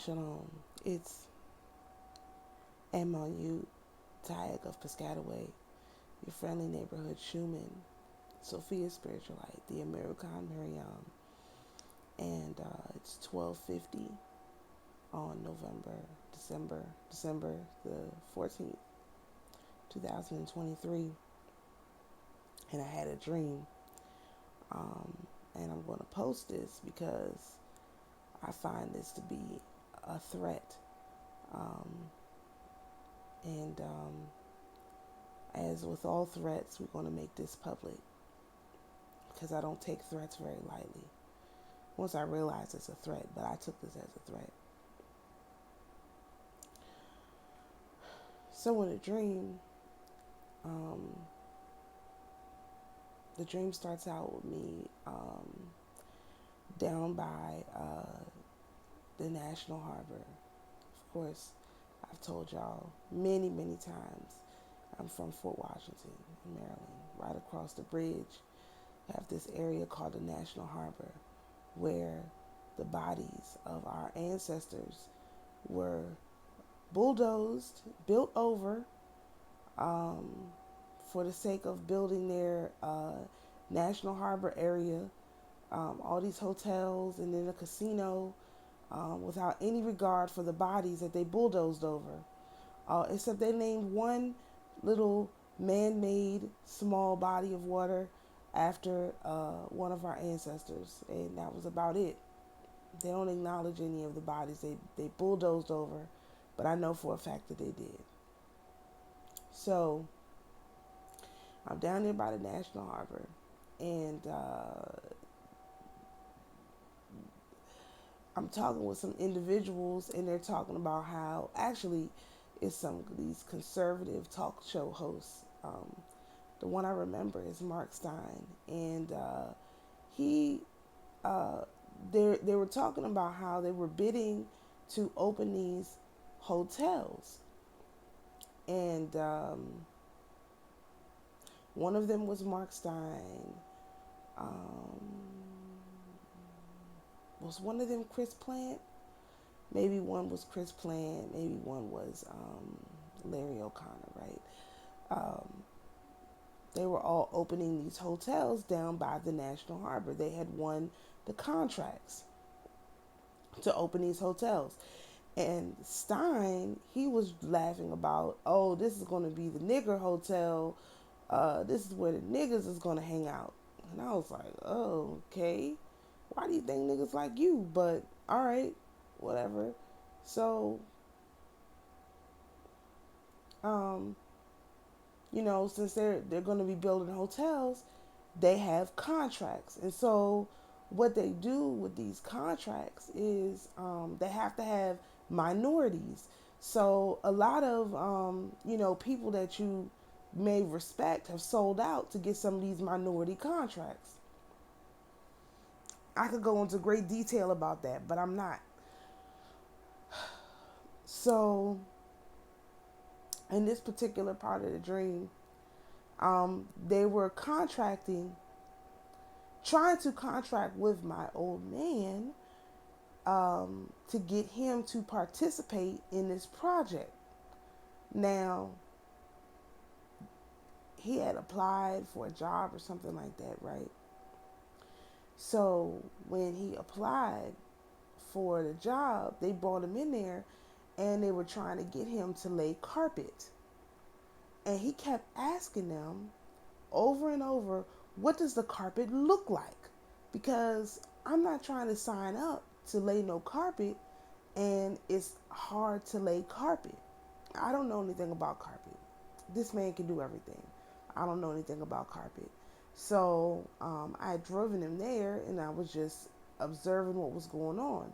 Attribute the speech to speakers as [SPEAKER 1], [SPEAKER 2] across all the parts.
[SPEAKER 1] Shalom. It's Amonute Tayac of Piscataway, your friendly neighborhood Schumann, Sophia Spiritualite, the AmaruKhan Miriyam, and it's 12:50 on December the 14th, 2023, and I had a dream, and I'm going to post this because I find this to be a threat. And as with all threats, we're going to make this public because I don't take threats very lightly. Once I realized it's a threat, but I took this as a threat. So in the dream starts out with me down by the National Harbor. Of course, I've told y'all many, many times, I'm from Fort Washington, Maryland. Right across the bridge, we have this area called the National Harbor, where the bodies of our ancestors were bulldozed, built over, for the sake of building their National Harbor area, all these hotels and then a casino, without any regard for the bodies that they bulldozed over. Except they named one little man-made small body of water after one of our ancestors, and that was about it. They don't acknowledge any of the bodies they bulldozed over, but I know for a fact that they did. So I'm down there by the National Harbor, and I'm talking with some individuals, and they're talking about how actually it's some of these conservative talk show hosts. The one I remember is Mark Stein, and he they were talking about how they were bidding to open these hotels, and one of them was Mark Stein. Was one of them Chris Plant? Maybe one was Chris Plant. Maybe one was Larry O'Connor, right? They were all opening these hotels down by the National Harbor. They had won the contracts to open these hotels. And Stein, he was laughing about, oh, this is going to be the nigger hotel. This is where the niggas is going to hang out. And I was like, oh, okay. Why do you think niggas like you? But, all right, whatever. So, since they're going to be building hotels, they have contracts. And so what they do with these contracts is they have to have minorities. So a lot of, people that you may respect have sold out to get some of these minority contracts. I could go into great detail about that, but I'm not. So in this particular part of the dream, they were trying to contract with my old man to get him to participate in this project. Now, he had applied for a job or something like that, right? So when he applied for the job, they brought him in there and they were trying to get him to lay carpet. And he kept asking them over and over, what does the carpet look like? Because I'm not trying to sign up to lay no carpet, and it's hard to lay carpet. I don't know anything about carpet. This man can do everything. I don't know anything about carpet. So I had driven him there, and I was just observing what was going on.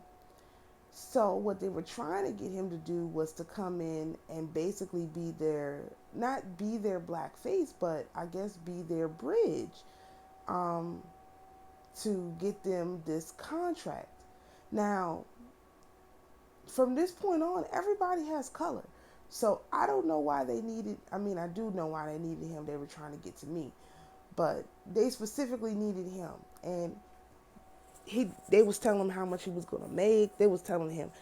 [SPEAKER 1] So what they were trying to get him to do was to come in and basically not be their black face, but I guess be their bridge to get them this contract. Now, from this point on, everybody has color. So I don't know why they needed, I do know why they needed him. They were trying to get to me. But they specifically needed him. And they was telling him how much he was going to make. They was telling him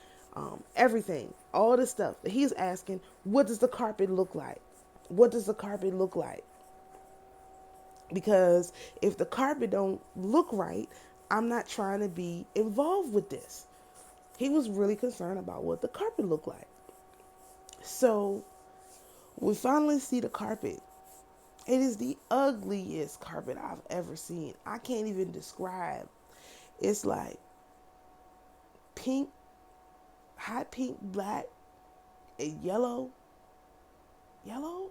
[SPEAKER 1] everything, all this stuff. He's asking, what does the carpet look like? What does the carpet look like? Because if the carpet don't look right, I'm not trying to be involved with this. He was really concerned about what the carpet looked like. So we finally see the carpet. It is the ugliest carpet I've ever seen. I can't even describe. It's like pink, hot pink, black, and yellow. Yellow?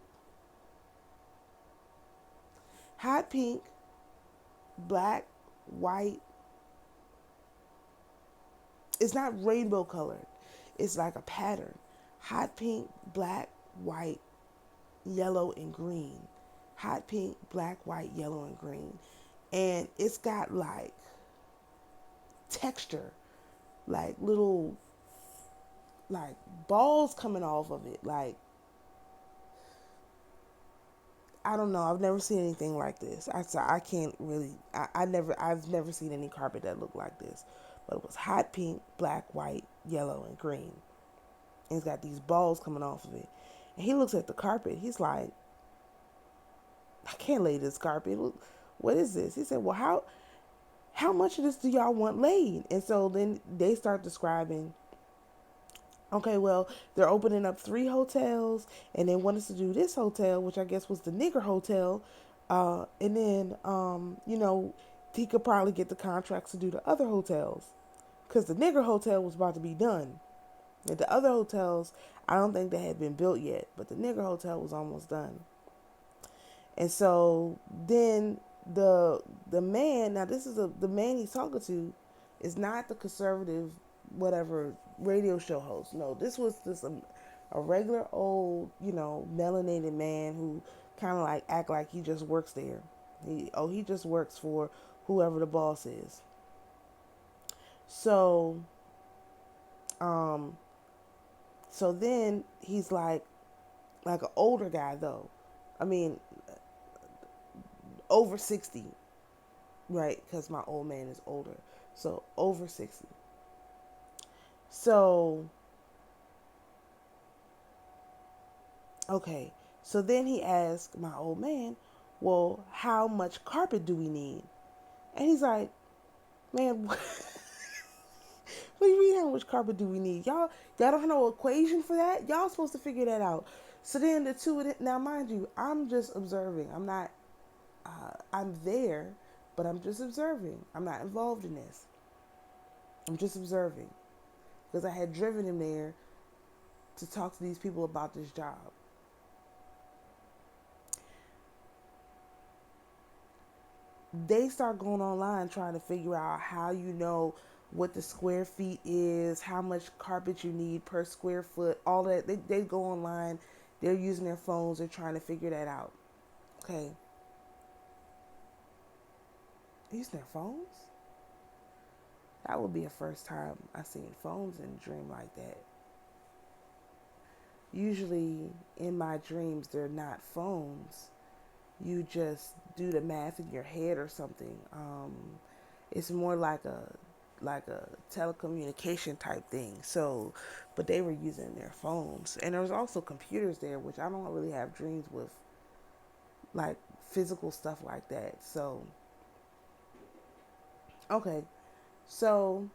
[SPEAKER 1] Hot pink, black, white. It's not rainbow colored. It's like a pattern. Hot pink, black, white, yellow, and green. Hot pink, black, white, yellow, and green. And it's got like texture, like little like balls coming off of it. Like, I don't know. I've never seen anything like this. I can't really. I've never seen any carpet that looked like this. But it was hot pink, black, white, yellow, and green. And it's got these balls coming off of it. And he looks at the carpet. He's like, I can't lay this carpet. What is this? He said, well, how much of this do y'all want laid? And so then they start describing, okay, well, they're opening up 3 hotels, and they want us to do this hotel, which I guess was the nigger hotel. And then, he could probably get the contracts to do the other hotels, because the nigger hotel was about to be done. And the other hotels, I don't think they had been built yet, but the nigger hotel was almost done. And so then the man, now this is the man he's talking to, is not the conservative whatever radio show host. No, this was just a regular old, melanated man who kind of like act like he just works there. He just works for whoever the boss is. So so then he's like an older guy though. I mean, over 60, right? Because my old man is older. So over 60. So, okay. So then he asked my old man, well, how much carpet do we need? And he's like, man, what do you mean how much carpet do we need? Y'all don't have no equation for that? Y'all supposed to figure that out. So then the two of them, now mind you, I'm just observing. I'm not, I'm there, but I'm just observing. I'm not involved in this. I'm just observing. Because I had driven him there to talk to these people about this job. They start going online trying to figure out how what the square feet is, how much carpet you need per square foot, all that. They go online. They're using their phones. They're trying to figure that out. Okay. Using their phones? That would be a first time I seen phones in a dream like that. Usually in my dreams, they're not phones. You just do the math in your head or something. It's more like a telecommunication type thing. So, but they were using their phones, and there was also computers there, which I don't really have dreams with, like physical stuff like that. So, okay, so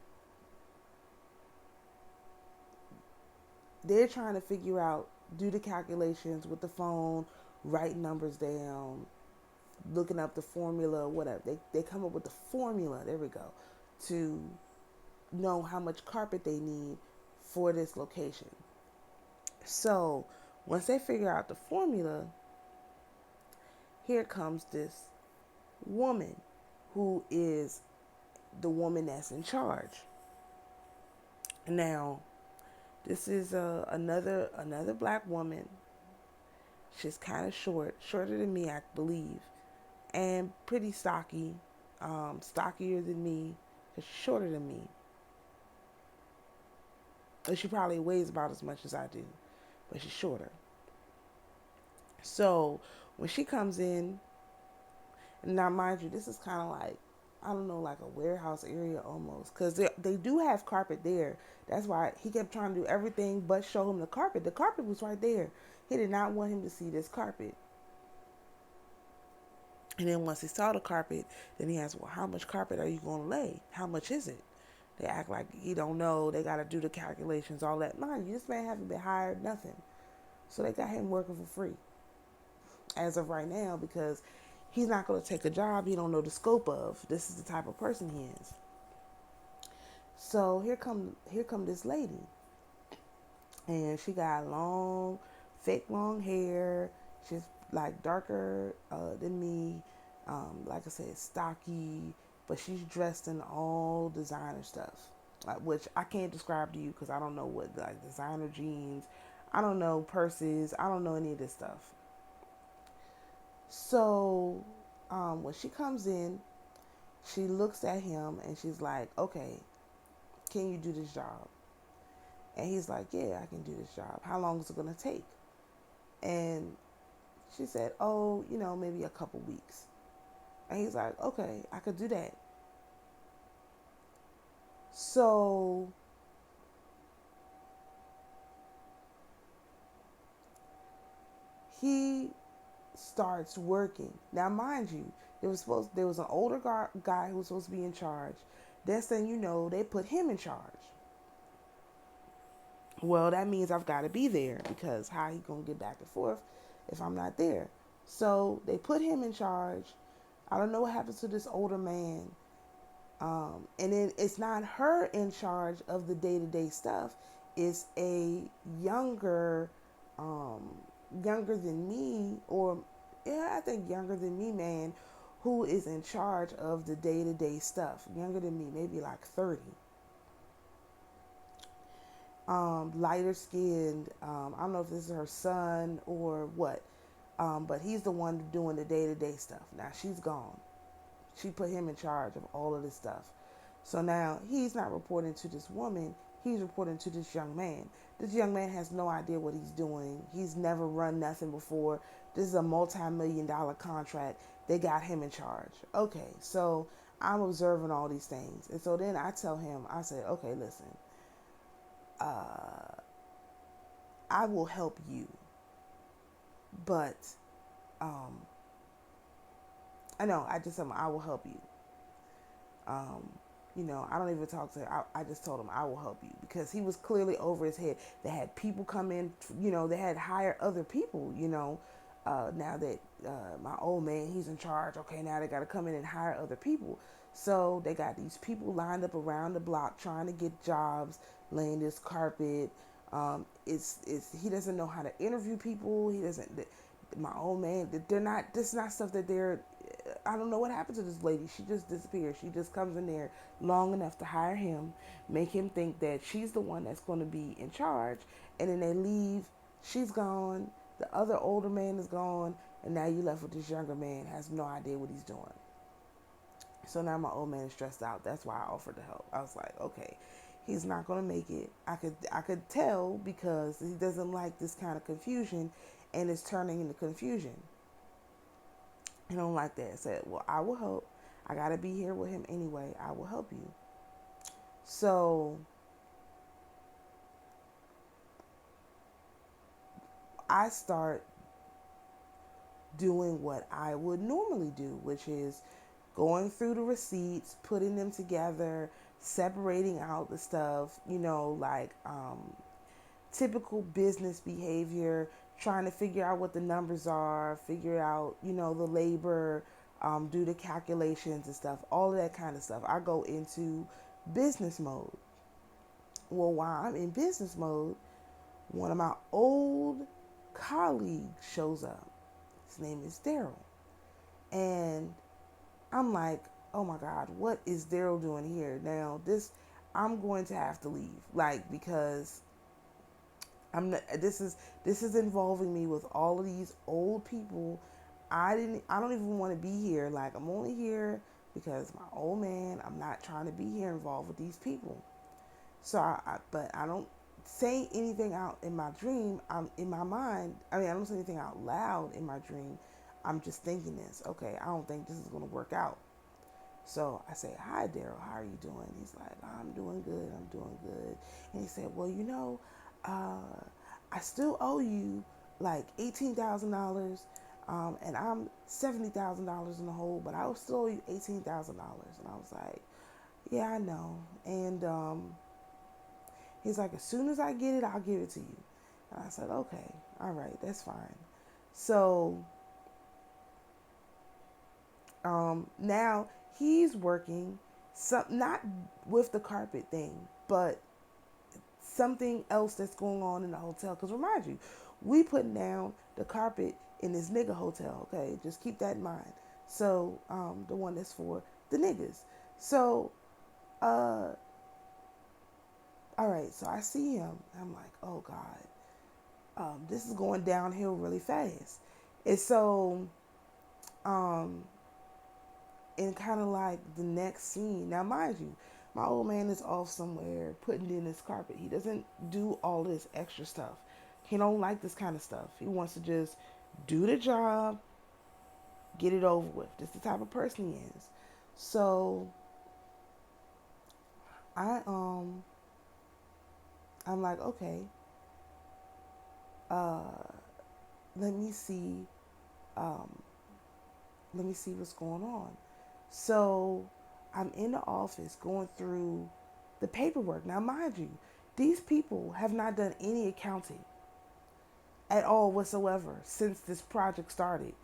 [SPEAKER 1] they're trying to figure out, do the calculations with the phone, write numbers down, looking up the formula, whatever. They come up with the formula, there we go, to know how much carpet they need for this location. So once they figure out the formula, here comes this woman who is the woman that's in charge. Now, this is another black woman. She's kind of shorter than me, I believe, and pretty stocky, stockier than me, shorter than me. And she probably weighs about as much as I do, but she's shorter. So when she comes in, and now mind you, this is kind of like I don't know, like a warehouse area almost, because they do have carpet there. That's why he kept trying to do everything but show him the carpet. The carpet was right there. He did not want him to see this carpet. And then once he saw the carpet, then he asked, well, how much carpet are you going to lay? How much is it? They act like he don't know. They got to do the calculations, all that. Mind you, this man haven't been hired, nothing. So they got him working for free as of right now, because he's not going to take a job he don't know the scope of. This is the type of person he is. So here come this lady, and she got long, fake long hair. She's like darker than me. Like I said, stocky, but she's dressed in all designer stuff, which I can't describe to you because I don't know what, like, designer jeans. I don't know purses. I don't know any of this stuff. So when she comes in, she looks at him and she's like, okay, can you do this job? And he's like, yeah, I can do this job. How long is it going to take? And she said, oh, maybe a couple weeks. And he's like, okay, I could do that. So he starts working. Now, mind you, there was an older guy who was supposed to be in charge. Next thing you know, they put him in charge. Well, that means I've got to be there, because how he gonna get back and forth if I'm not there? So they put him in charge. I don't know what happens to this older man. And then it's not her in charge of the day-to-day stuff. It's a younger than me, or I think younger than me man, who is in charge of the day-to-day stuff. Younger than me, maybe like 30. Lighter skinned. I don't know if this is her son or what, but he's the one doing the day-to-day stuff. Now she's gone. She put him in charge of all of this stuff. So now he's not reporting to this woman. He's reporting to this young man. This young man has no idea what he's doing. He's never run nothing before. This is a multi-million-dollar contract. They got him in charge. Okay, so I'm observing all these things. And so then I tell him, I said, okay, listen, I will help you, but I just told him I will help you. I don't even talk to him. I just told him I will help you, because he was clearly over his head. They had people come in, they had hired other people, now that my old man, he's in charge. Okay, now they got to come in and hire other people. So they got these people lined up around the block trying to get jobs, laying this carpet. He doesn't know how to interview people. He doesn't. My old man, they're not. This is not stuff that they're. I don't know what happened to this lady. She just disappeared. She just comes in there long enough to hire him, make him think that she's the one that's going to be in charge, and then they leave. She's gone. The other older man is gone, and now you left with this younger man, has no idea what he's doing. So now my old man is stressed out. That's why I offered to help. I was like, okay, he's not going to make it. I could tell, because he doesn't like this kind of confusion, and it's turning into confusion. I don't like that. I said, well, I will help. I got to be here with him anyway. I will help you. So I start doing what I would normally do, which is going through the receipts, putting them together, separating out the stuff, like typical business behavior, trying to figure out what the numbers are, figure out, the labor, do the calculations and stuff, all of that kind of stuff. I go into business mode. Well, while I'm in business mode, one of my old colleagues shows up. His name is Daryl. And I'm like, oh my God, what is Daryl doing here? Now, I'm going to have to leave, because this is involving me with all of these old people. I don't even want to be here. I'm only here because my old man. I'm not trying to be here involved with these people. So but I don't say anything out in my dream. I'm in my mind. I don't say anything out loud in my dream. I'm just thinking this. Okay, I don't think this is going to work out. So I say, hi, Daryl, how are you doing? He's like, I'm doing good, I'm doing good. And he said, well, I still owe you like $18,000, and I'm $70,000 in the hole, but I still owe you $18,000. And I was like, yeah, I know. And he's like, as soon as I get it, I'll give it to you. And I said, okay, all right, that's fine. So now he's working, not with the carpet thing, but something else that's going on in the hotel. Because remind you, we putting down the carpet in this nigga hotel. Okay, just keep that in mind. So the one that's for the niggas. So all right. So I see him. I'm like, oh God, this is going downhill really fast. And so in kind of like the next scene. Now, mind you, my old man is off somewhere putting in his carpet. He doesn't do all this extra stuff. He don't like this kind of stuff. He wants to just do the job, get it over with. This is the type of person he is. So I I'm like, okay, uh, let me see, um, let me see what's going on. So I'm in the office going through the paperwork. Now, mind you, these people have not done any accounting at all whatsoever since this project started,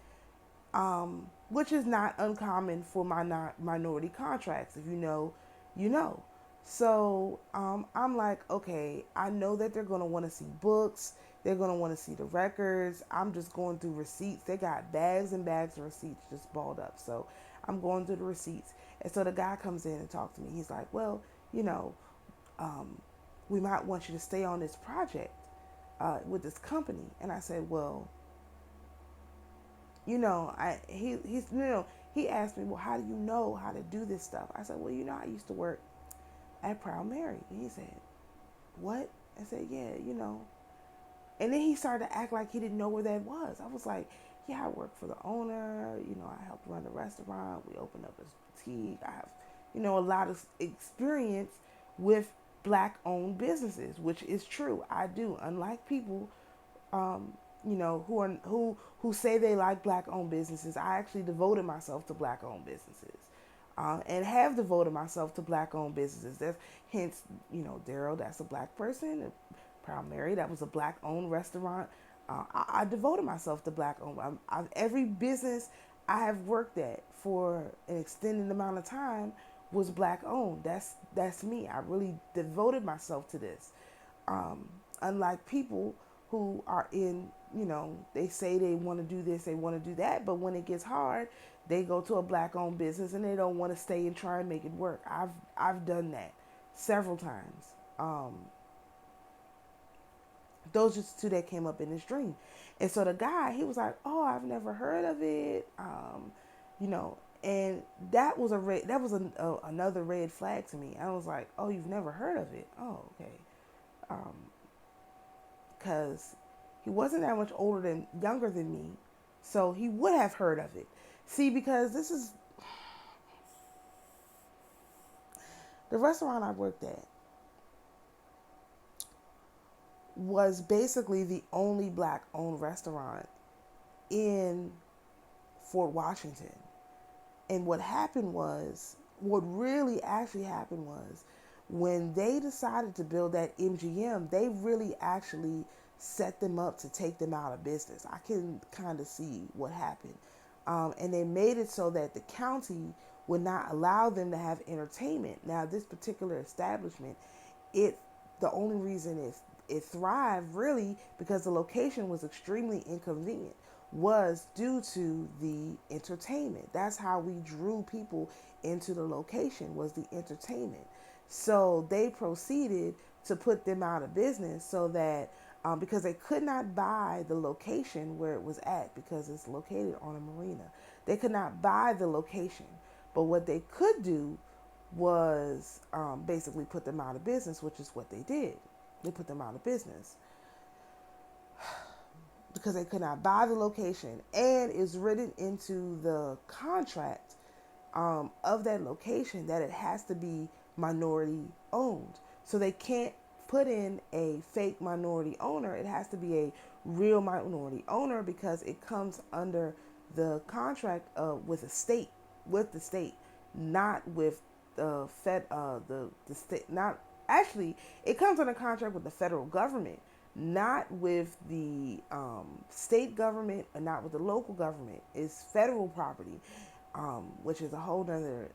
[SPEAKER 1] which is not uncommon for minority contracts. If you know, you know. So I'm like, okay, I know that they're going to want to see books. They're going to want to see the records. I'm just going through receipts. They got bags and bags of receipts just balled up. So I'm going through the receipts. And so the guy comes in and talks to me. He's like, well, you know, we might want you to stay on this project with this company. And I said, well, he asked me, well, how do you know how to do this stuff? I said, well, I used to work at Proud Mary. And he said, what? I said, yeah. And then he started to act like he didn't know where that was. I was like, yeah, I work for the owner. I helped run the restaurant. We opened up a boutique. I have, a lot of experience with black-owned businesses, which is true. I do. Unlike people, who say they like black-owned businesses, I actually devoted myself to black-owned businesses. And have devoted myself to black-owned businesses. That's hence, Daryl, that's a black person. Proud Mary, that was a black-owned restaurant. I devoted myself to black-owned. Every business I have worked at for an extended amount of time was black-owned. That's me. I really devoted myself to this. Unlike people who are in, they say they want to do this, they want to do that, but when it gets hard, they go to a black-owned business and they don't want to stay and try and make it work. I've done that several times. Those are two that came up in this dream. And so the guy, he was like, oh, I've never heard of it. And that was another red flag to me. I was like, oh, you've never heard of it? Oh, okay. Because he wasn't that much younger than me. So he would have heard of it. See, because this is the restaurant I worked at was basically the only black-owned restaurant in Fort Washington. And what really actually happened was, when they decided to build that MGM, they really actually set them up to take them out of business. I can kind of see what happened. And they made it so that the county would not allow them to have entertainment. Now, this particular establishment, the only reason it thrived really because the location was extremely inconvenient was due to the entertainment. That's how we drew people into the location, was the entertainment. So they proceeded to put them out of business so that because they could not buy the location where it was at, because it's located on a marina. They could not buy the location. But what they could do was basically put them out of business, which is what they did. They put them out of business because they could not buy the location. And it's written into the contract of that location that it has to be minority owned. So they can't put in a fake minority owner. It has to be a real minority owner because it comes under the contract with a state, with the state, not with the the state. Not actually, it comes under contract with the federal government, not with the state government, and not with the local government. It's federal property, which is a whole other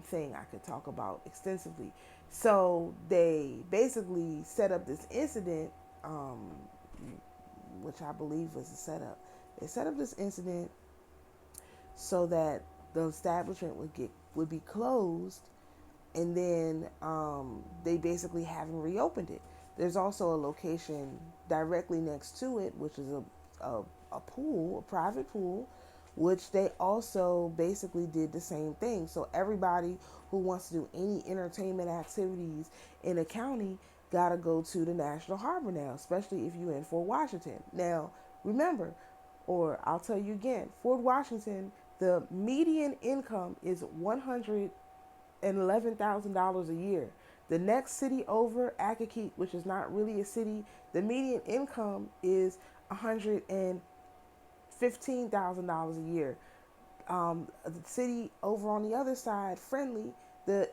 [SPEAKER 1] thing I could talk about extensively. So they basically set up this incident, which I believe was a setup. They set up this incident so that the establishment would be closed, and then they basically haven't reopened it. There's also a location directly next to it, which is a pool, a private pool, which they also basically did the same thing. So everybody who wants to do any entertainment activities in a county got to go to the National Harbor now, especially if you're in Fort Washington. Now, remember, or I'll tell you again, Fort Washington, the median income is $111,000 a year. The next city over, Akakeek, which is not really a city, the median income is $115,000 a year. The city over on the other side, Friendly, the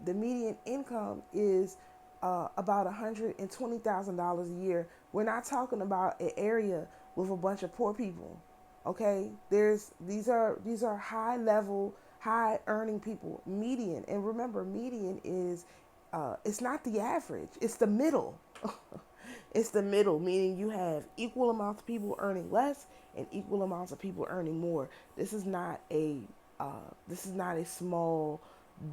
[SPEAKER 1] median income is about $120,000 a year. We're not talking about an area with a bunch of poor people. Okay, these are high level, high earning people. Median, and remember, median is it's not the average; it's the middle. It's the middle, meaning you have equal amounts of people earning less and equal amounts of people earning more. This is not a small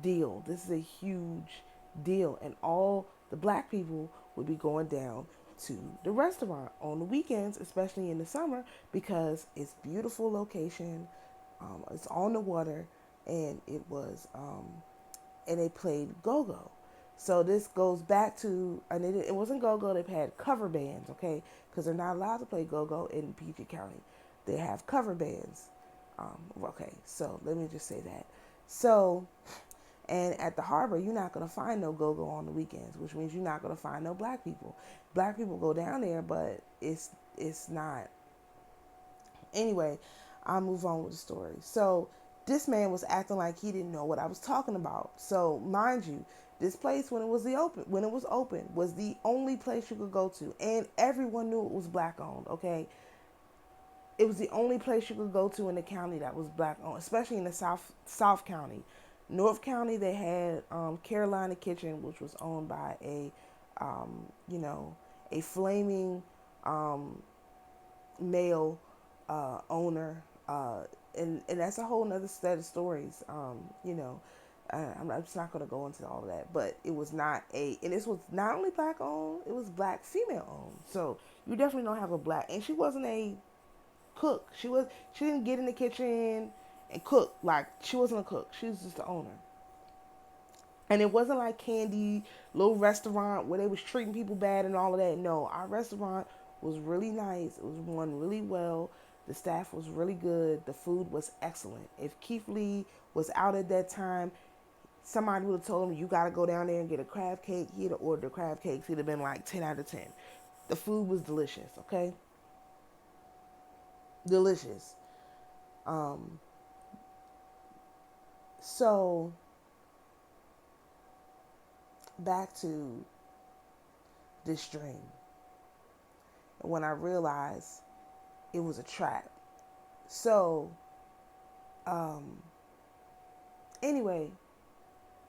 [SPEAKER 1] deal. This is a huge deal, and all the black people would be going down to the restaurant on the weekends, especially in the summer, because it's beautiful location. It's on the water, and and they played go-go. So this goes back to, and it wasn't go-go. They've had cover bands, okay, because they're not allowed to play go-go in PG County. They have cover bands. Okay, so let me just say that. So, and at the harbor, you're not going to find no go-go on the weekends, which means you're not going to find no black people. Black people go down there, but it's not. Anyway, I'll move on with the story. So this man was acting like he didn't know what I was talking about. So mind you, this place when it was open was the only place you could go to, and everyone knew it was black owned. Okay, it was the only place you could go to in the county that was black owned, especially in the South County. North County, they had Carolina Kitchen, which was owned by a flaming male owner, and that's a whole nother set of stories. I'm just not going to go into all of that, but it was not and this was not only black owned, it was black female owned. So you definitely don't have a black, and she wasn't a cook. She didn't get in the kitchen and cook. Like, she wasn't a cook. She was just the owner. And it wasn't like Candy, little restaurant where they was treating people bad and all of that. No, our restaurant was really nice. It was run really well. The staff was really good. The food was excellent. If Keith Lee was out at that time, somebody would have told him, you got to go down there and get a crab cake. He'd have ordered the crab cakes. He'd have been like 10 out of 10. The food was delicious, okay? Delicious. So back to this dream. And when I realized it was a trap. So, anyway,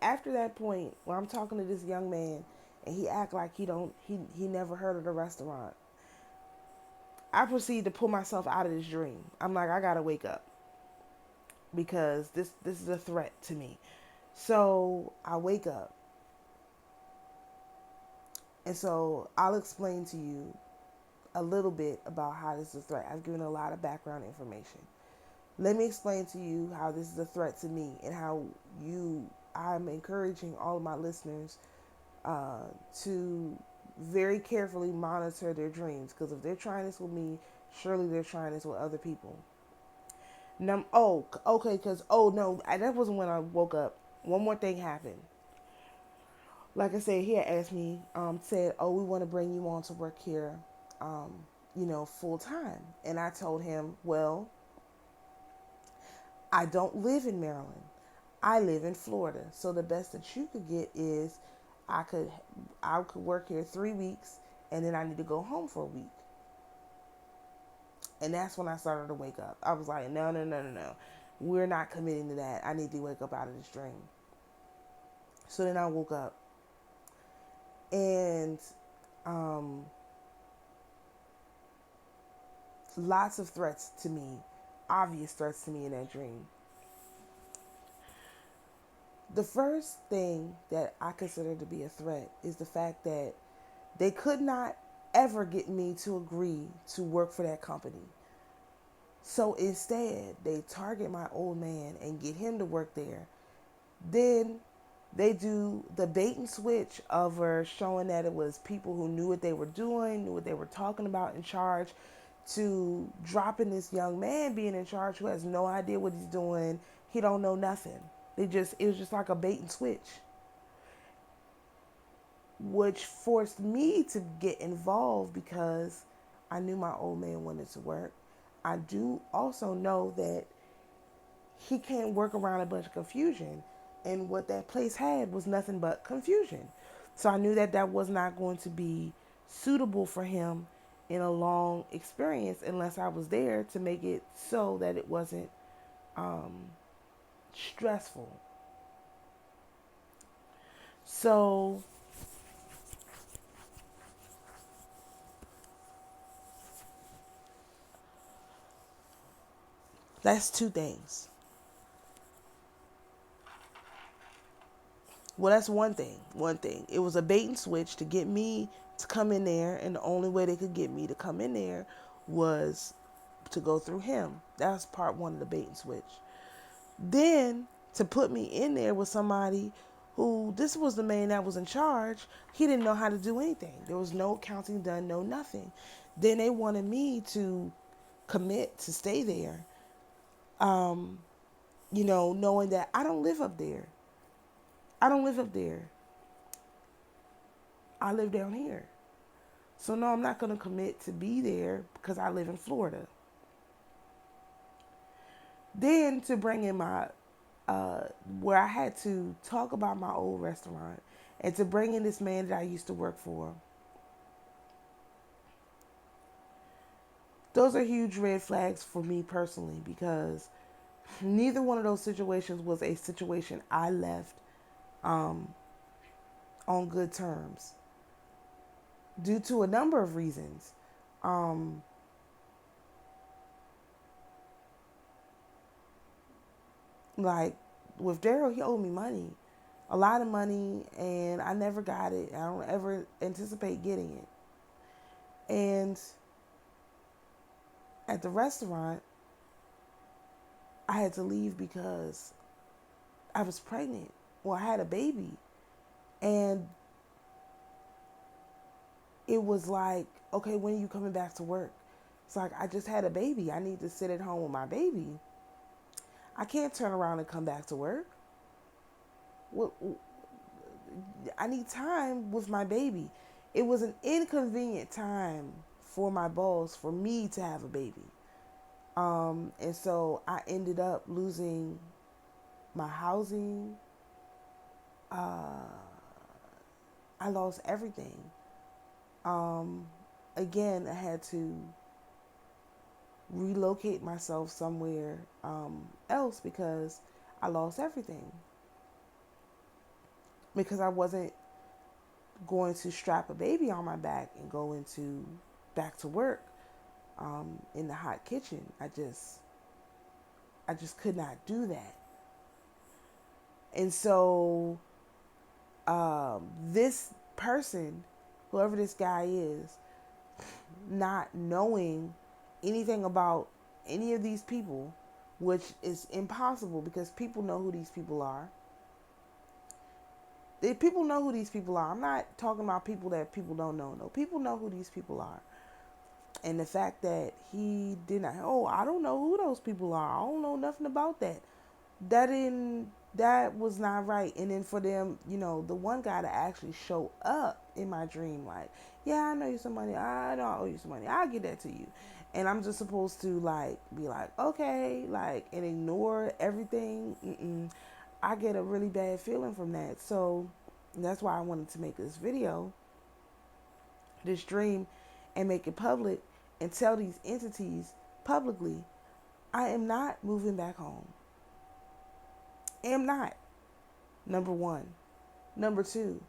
[SPEAKER 1] after that point, when I'm talking to this young man and he act like he never heard of the restaurant, I proceed to pull myself out of this dream. I'm like, I gotta wake up because this is a threat to me. So I wake up, and so I'll explain to you a little bit about how this is a threat. I've given a lot of background information. Let me explain to you how this is a threat to me and how I'm encouraging all of my listeners to very carefully monitor their dreams, because if they're trying this with me, surely they're trying this with other people. Okay, because, no, that wasn't when I woke up. One more thing happened. Like I said, he had asked me, said, "Oh, we want to bring you on to work here, full time." And I told him, "Well, I don't live in Maryland. I live in Florida. So the best that you could get is I could I could work here 3 weeks, and then I need to go home for a week." And that's when I started to wake up. I was like, "No, no, no, no, no. We're not committing to that. I need to wake up out of this dream." So then I woke up, and um, lots of threats to me, obvious threats to me in that dream. The first thing that I consider to be a threat is the fact that they could not ever get me to agree to work for that company. So instead, they target my old man and get him to work there. Then they do the bait and switch of her showing that it was people who knew what they were doing, knew what they were talking about in charge, to dropping this young man being in charge who has no idea what he's doing. He don't know nothing. It was just like a bait and switch, which forced me to get involved because I knew my old man wanted to work. I do also know that he can't work around a bunch of confusion. And what that place had was nothing but confusion. So I knew that that was not going to be suitable for him in a long experience unless I was there to make it so that it wasn't stressful. So that's two things. Well, that's one thing. One thing. It was a bait and switch to get me to come in there, and the only way they could get me to come in there was to go through him. That was part one of the bait and switch. Then to put me in there with somebody who, this was the man that was in charge. He didn't know how to do anything. There was no counting done, no nothing. Then they wanted me to commit to stay there, knowing that I don't live up there. I don't live up there. I live down here. So no, I'm not going to commit to be there because I live in Florida. Then to bring in my, where I had to talk about my old restaurant and to bring in this man that I used to work for. Those are huge red flags for me personally because neither one of those situations was a situation I left on good terms due to a number of reasons. Like with Daryl, he owed me money, a lot of money, and I never got it. I don't ever anticipate getting it. And at the restaurant, I had to leave because I was pregnant. Well, I had a baby. And it was like, okay, when are you coming back to work? It's like, I just had a baby. I need to sit at home with my baby. I can't turn around and come back to work. Well, I need time with my baby. It was an inconvenient time for my boss for me to have a baby. And so I ended up losing my housing. I lost everything. Again, I had to relocate myself somewhere else because I lost everything. Because I wasn't going to strap a baby on my back and go into back to work in the hot kitchen. I just could not do that. And so this person, whoever this guy is, not knowing anything about any of these people, which is impossible because people know who these people are. People know who these people are. I'm not talking about people that people don't know. No, people know who these people are. And the fact that he did not, oh, I don't know who those people are. I don't know nothing about that. That was not right. And then for them, the one guy to actually show up in my dream, like, yeah, I know you some money. I know I owe you some money. I'll get that to you. And I'm just supposed to like be like, okay, like, and ignore everything. I get a really bad feeling from that. So that's why I wanted to make this video, this dream, and make it public and tell these entities publicly, I am not moving back home. Am not. Number one. Number two,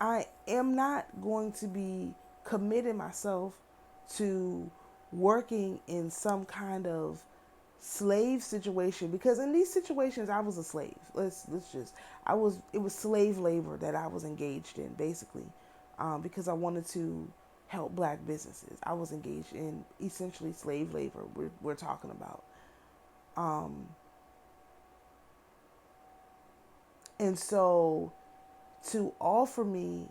[SPEAKER 1] I am not going to be committing myself to working in some kind of slave situation, because in these situations I was a slave. It was slave labor that I was engaged in, basically, because I wanted to help black businesses. I was engaged in essentially slave labor. We're talking about, and so to offer me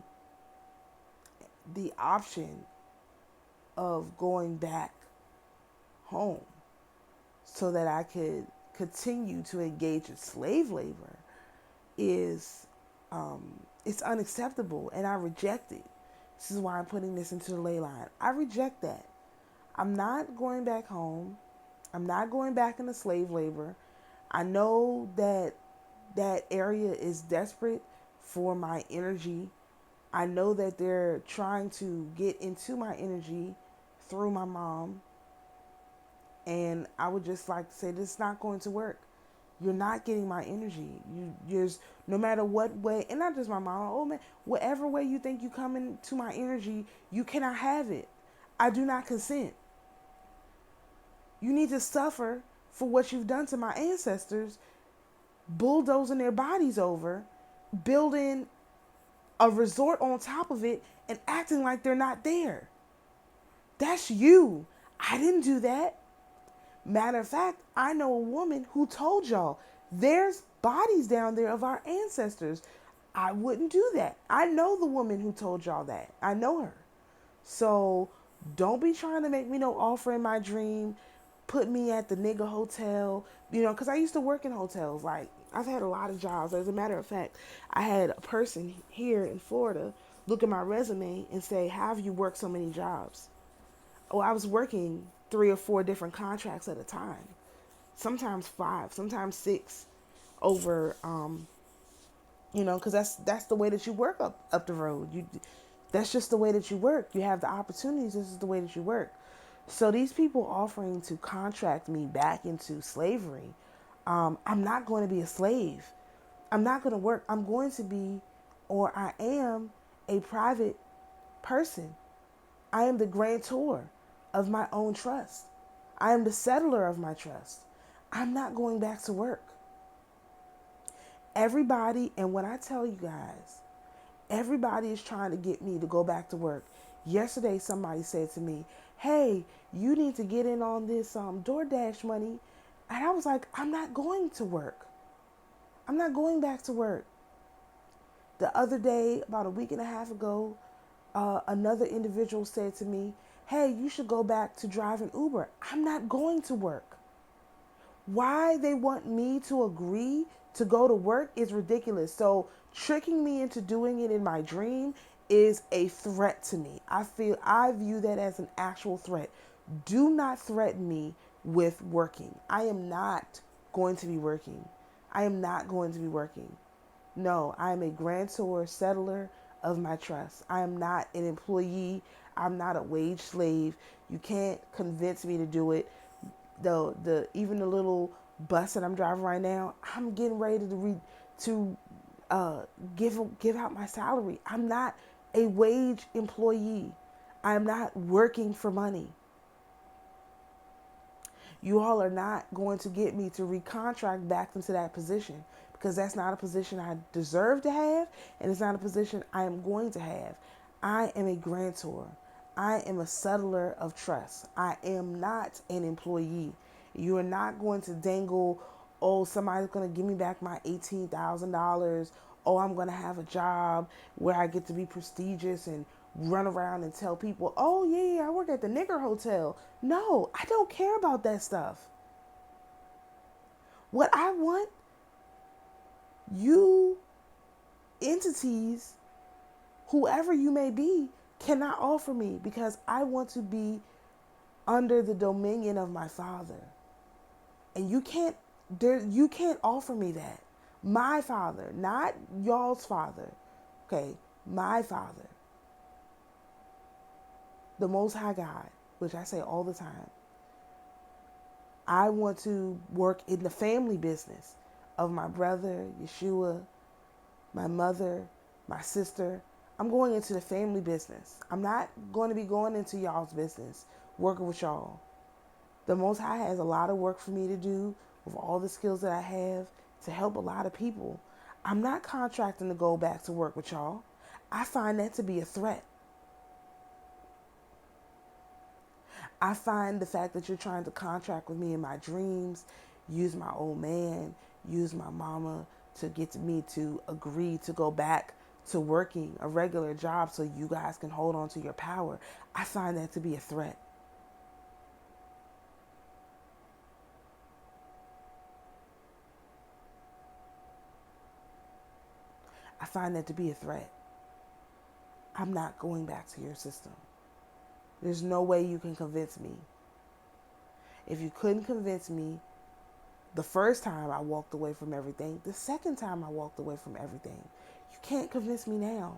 [SPEAKER 1] the option of going back home so that I could continue to engage in slave labor is it's unacceptable, and I reject it. This is why I'm putting this into the ley line. I reject that. I'm not going back home. I'm not going back into slave labor. I know that that area is desperate for my energy. I know that they're trying to get into my energy through my mom. And I would just like to say, this is not going to work. You're not getting my energy. You're no matter what way, and not just my mom, oh man, whatever way you think you come into my energy, you cannot have it. I do not consent. You need to suffer for what you've done to my ancestors, bulldozing their bodies over, building a resort on top of it, and acting like they're not there. That's you. I didn't do that. Matter of fact, I know a woman who told y'all there's bodies down there of our ancestors. I wouldn't do that. I know the woman who told y'all that. I know her. So don't be trying to make me no offer in my dream. Put me at the nigga hotel, because I used to work in hotels. Like, I've had a lot of jobs. As a matter of fact, I had a person here in Florida look at my resume and say, how have you worked so many jobs? Oh, I was working 3 or 4 different contracts at a time. Sometimes 5, sometimes 6 over, because that's the way that you work up the road. That's just the way that you work. You have the opportunities. This is the way that you work. So these people offering to contract me back into slavery, I'm not going to be a slave. I'm not going to work. I'm going to be, or I am, a private person. I am the grantor of my own trust. I am the settler of my trust. I'm not going back to work. Everybody, and when I tell you guys, everybody is trying to get me to go back to work. Yesterday, somebody said to me, hey, you need to get in on this DoorDash money. And I was like, I'm not going to work. I'm not going back to work. The other day, about a week and a half ago, another individual said to me, hey, you should go back to driving Uber. I'm not going to work. Why they want me to agree to go to work is ridiculous. So tricking me into doing it in my dream is a threat to me. I view that as an actual threat. Do not threaten me with working. I am not going to be working. I am not going to be working. No, I am a grantor, settler of my trust. I am not an employee. I'm not a wage slave. You can't convince me to do it. Even the little bus that I'm driving right now, I'm getting ready to give out my salary. I'm not a wage employee. I'm not working for money. You all are not going to get me to recontract back into that position, because that's not a position I deserve to have, and it's not a position I am going to have. I am a grantor. I am a settler of trust. I am not an employee. You are not going to dangle, oh, somebody's going to give me back my $18,000. Oh, I'm going to have a job where I get to be prestigious and run around and tell people, oh yeah, I work at the nigger hotel. No, I don't care about that stuff. What I want, you entities, whoever you may be, cannot offer me, because I want to be under the dominion of my Father. And you can't offer me that. My Father, not y'all's Father. Okay, my Father. The Most High God, which I say all the time. I want to work in the family business of my brother, Yeshua, my mother, my sister. I'm going into the family business. I'm not going to be going into y'all's business, working with y'all. The Most High has a lot of work for me to do with all the skills that I have to help a lot of people. I'm not contracting to go back to work with y'all. I find that to be a threat. I find the fact that you're trying to contract with me in my dreams, use my old man, use my mama to get me to agree to go back to working a regular job so you guys can hold on to your power. I find that to be a threat. I find that to be a threat. I'm not going back to your system. There's no way you can convince me. If you couldn't convince me the first time I walked away from everything, the second time I walked away from everything, you can't convince me now.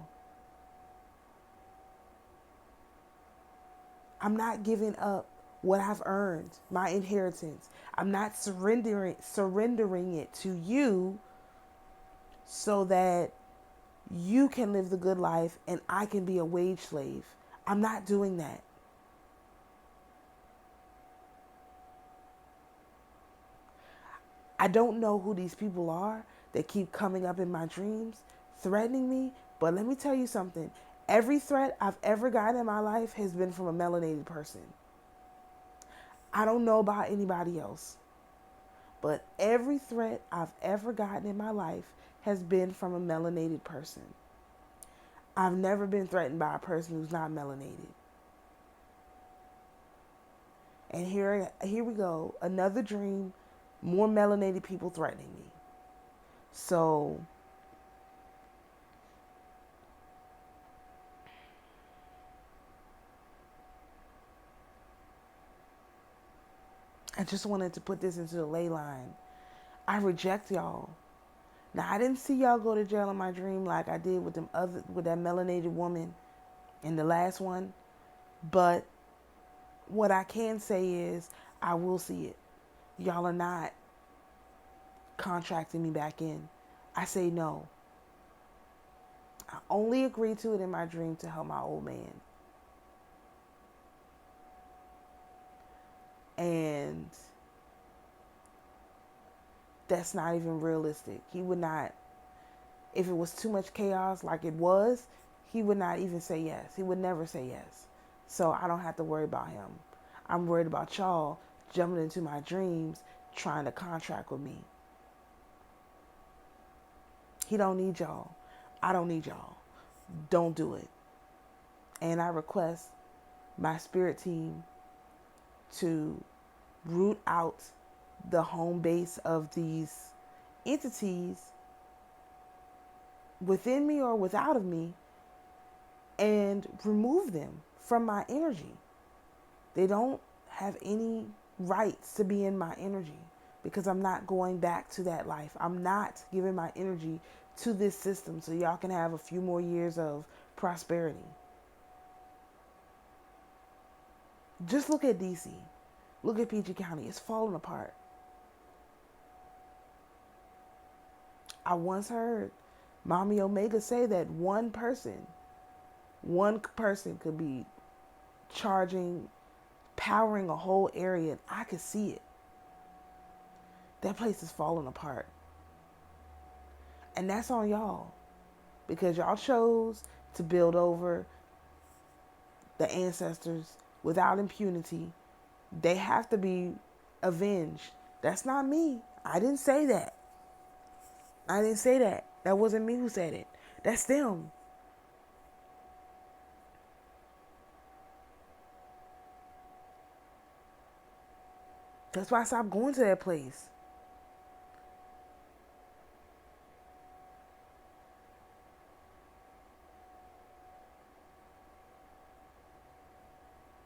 [SPEAKER 1] I'm not giving up what I've earned, my inheritance. I'm not surrendering it to you so that you can live the good life and I can be a wage slave. I'm not doing that. I don't know who these people are that keep coming up in my dreams, threatening me, but let me tell you something. Every threat I've ever gotten in my life has been from a melanated person. I don't know about anybody else, but every threat I've ever gotten in my life has been from a melanated person. I've never been threatened by a person who's not melanated. And here we go, another dream, more melanated people threatening me. So I just wanted to put this into the ley line. I reject y'all. Now, I didn't see y'all go to jail in my dream like I did with that melanated woman in the last one. But what I can say is I will see it. Y'all are not contracting me back in. I say no. I only agreed to it in my dream to help my old man. And that's not even realistic. He would not, if it was too much chaos like it was, he would not even say yes. He would never say yes. So I don't have to worry about him. I'm worried about y'all jumping into my dreams trying to contract with me. He don't need y'all. I don't need y'all. Don't do it. And I request my spirit team to root out the home base of these entities within me or without of me and remove them from my energy. They don't have any rights to be in my energy because I'm not going back to that life. I'm not giving my energy to this system so y'all can have a few more years of prosperity. Just look at DC. Look at PG County. It's falling apart. I once heard Mommy Omega say that one person could be powering a whole area, and I could see it. That place is falling apart. And that's on y'all. Because y'all chose to build over the ancestors without impunity. They have to be avenged. That's not me. I didn't say that. That wasn't me who said it. That's them. That's why I stopped going to that place.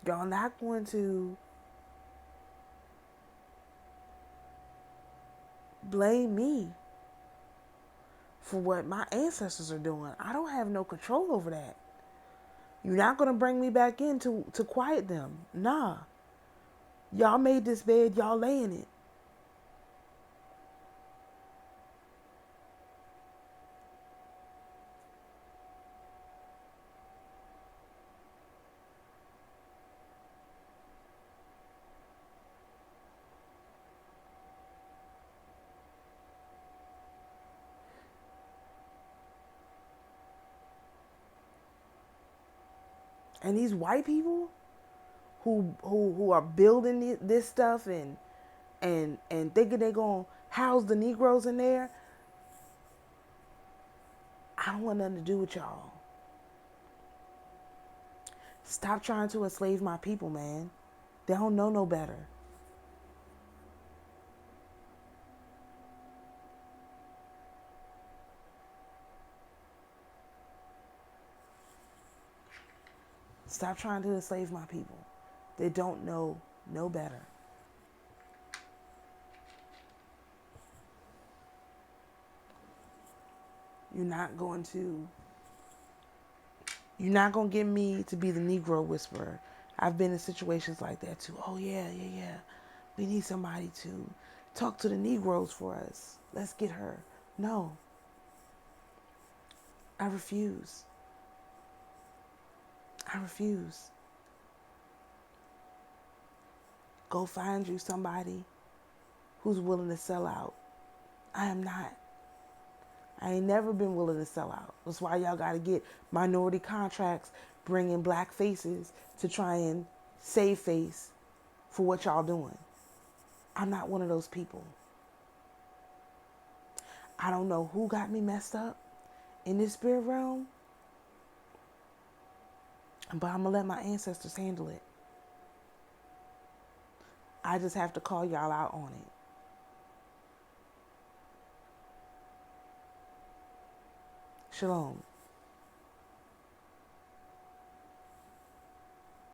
[SPEAKER 1] Y'all not going to blame me for what my ancestors are doing. I don't have no control over that. You're not going to bring me back in to quiet them. Nah. Y'all made this bed, y'all lay in it. And these white people who are building this stuff and thinking they're going to house the Negroes in there, I don't want nothing to do with y'all. Stop trying to enslave my people, man. They don't know no better. Stop trying to enslave my people. They don't know no better. You're not going to get me to be the Negro whisperer. I've been in situations like that too. Oh yeah. We need somebody to talk to the Negroes for us. Let's get her. No. I refuse. I refuse. Go find you somebody who's willing to sell out. I am not. I ain't never been willing to sell out. That's why y'all got to get minority contracts, bringing black faces to try and save face for what y'all doing. I'm not one of those people. I don't know who got me messed up in this spirit realm, but I'm going to let my ancestors handle it. I just have to call y'all out on it. Shalom.